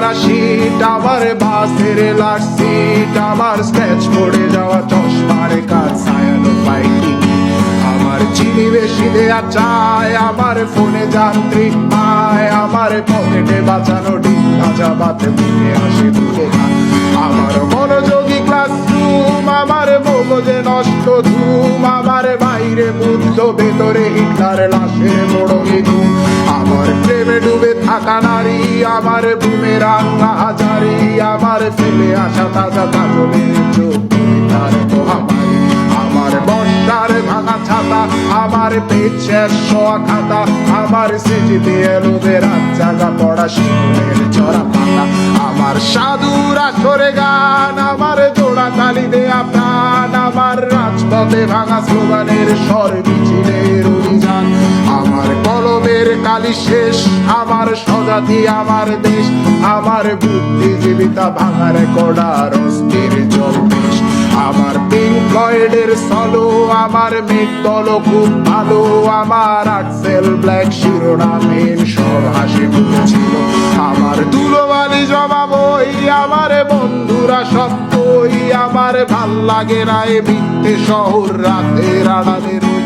পড়া শীত, আমার বাসের লাস্ট সিট, আমার স্ক্র্যাচ পড়ে যাওয়া চশমার কাজ, ছায়ানো পাইনি আমার চিনি বেশি দেয়া চায়, আমার ফোনে যান্ত্রিক পায়, আমার পকেটে বাঁচানো ডিম ভাজা বাতে মুখে হাসি তুলে খায়, আমার মনোযোগী ক্লাসরুম, আমার মগজে নষ্ট ধুম, আমার বাইরে বুদ্ধ ভেতরে হিটলার লাশের মোড়কে ধুম, আমার প্রেমে ডুবে থাকা নারী, আমার বুমেরাং হাজারি, আমার ফেলে আসা তাজা কাজলের চোখ তার মহামারী, আমার বর্ষার ভাঙা ছাতা, আমার পেট শেষ শোয়া খাতা, আমার স্মৃতিতে এলোদের রাত জাগা পড়া শিশুরের চড়া পাতা, আমার সাধুর আসরে গান, আমার জোড়া তালি দেয়া প্রাণ, আমার রাজপথে ভাঙা স্লোগানের স্বর মিছিলের অভিযান, আমার কলমের কালি শেষ, আমার স্বজাতি আমার দেশ, আমার বুদ্ধিজীবিতা ভাঙার কড়ার অস্থির জলবেশ, আমার পিঙ্ক ফ্লয়েডের সলো, আমার মেঘ দল খুব ভালো, আমার আক্সেল ব্ল্যাক শিরোনামের সব হাসি মুখেছিল, আমার ধুলোবালি জমা বই, আমার বন্ধুরা সত্যই, আমার ভাল লাগে না এ মিথ্যে শহর রাতের আড়ালে রই,